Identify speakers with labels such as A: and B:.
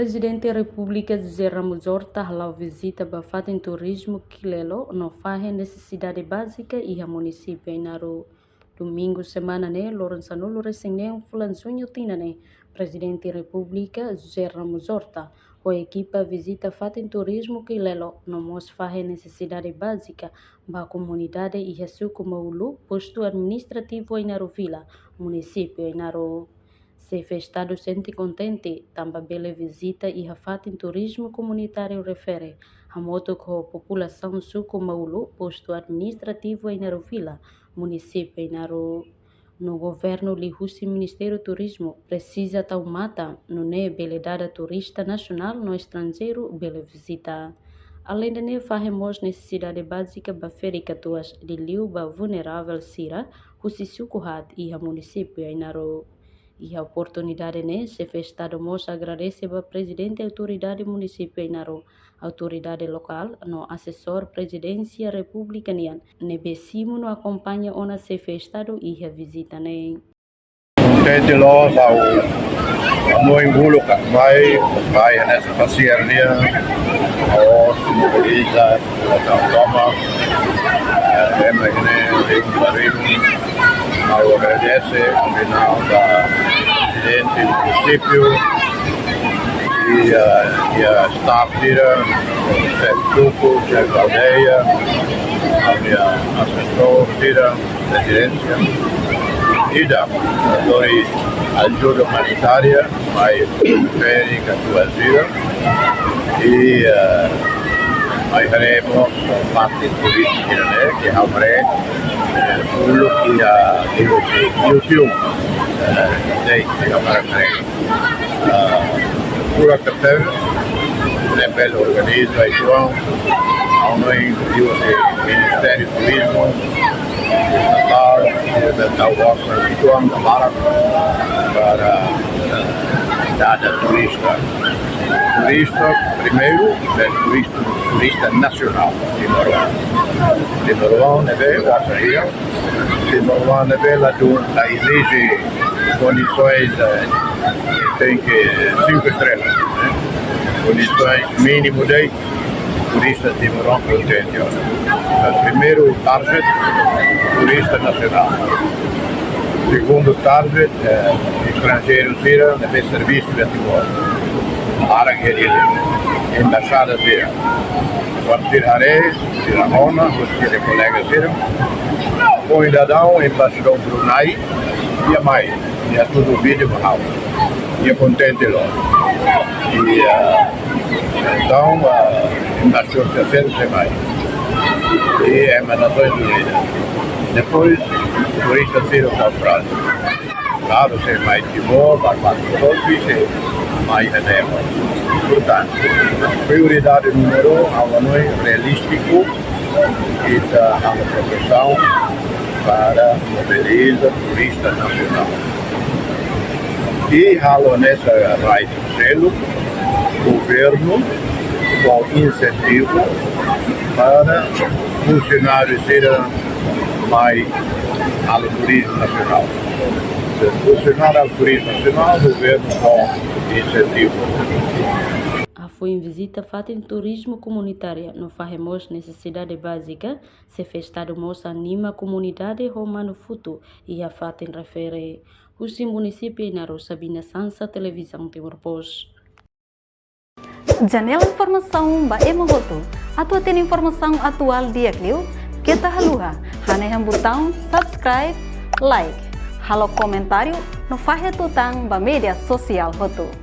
A: Presidente da República José Ramos Horta halau visita bafaten turismo Quilelo no fahe necessidade básica e a município Inaru. Domingo semana né, Lourenço recém fulanzunho tina né, Presidente da República José Ramos Horta, a equipa visita faten turismo Quilelo no mos fahe necessidade básica ba comunidade e a suco maulu posto administrativo Inaru Vila, município Inaru. Se festado sente contente, tamba bela visita e a fatin turismo comunitário refere a moto com a população suco maulu posto administrativo em Vila, município Inaru. No governo Lihusi Ministério do Turismo precisa tal mata no ne belidade turista nacional no estrangeiro bela visita. Além de ne fazemos necessidade básica ba fericatuas de liu ba vulnerável sira, husi sukuhat e a município Inaru. E a oportunidade né, se festado mos agradece ao presidente da autoridade municipal Inaru, autoridade local, no assessor presidência republicana, nebessimo no acompanha ona se festado e a visita né.
B: Tente lá ao Moingulo, vai nessa passearia, ao mobiliza, ao toma, eu agradeço ao final da presidente do município e a staff tira, o chefe grupo, o chefe da aldeia, a minha assessor tira, presidência, e da ajuda humanitária, vai férica, tua tira, e aí faremos parte turística, né, que é dulu dia YouTube day kamera pura kata level organiza João ao meio do Ministério do Turismo da Uossa João da Mara para dada turista primeiro turista nacional de Noruão neve Uossa Rio de Noruão neve lá exige condições tem que 5 estrelas, né? Condições mínimo de turistas de Noruão contente. Primeiro target turista nacional, segundo target estrangeiros irão deve serviço de atividade para que ele embaixada seja quando ir Areia, ir a Rona, os colegas irão com cidadão embaixador Brunei e a mais e a tudo vídeo mal e é contente lá e então embaixador terceiro sem mais e é uma Nações Unidas. Depois turistas irão para a Austrália, claro, sem mais Timor, para todos e mais redema. Portanto, prioridade número 1 é realístico e da proteção para mobiliza turista nacional. E halo nessa raio do selo, governo com incentivo para funcionários serem mais ao turismo nacional. Funcionar ao turismo nacional, governo com incentivo.
A: Foi em visita fatem turismo comunitária no fazemos necessidade básica, se festado mos anima a comunidade romano futu e a fatem refere o município Inaru Sabina Sansa televisão Timor Post.
C: Janela informação ba emohoto. Atua tem informação atual dia kliu, kita haluha, haneham botão subscribe, like, halo comentário no fahe tutang ba media sosial hotu.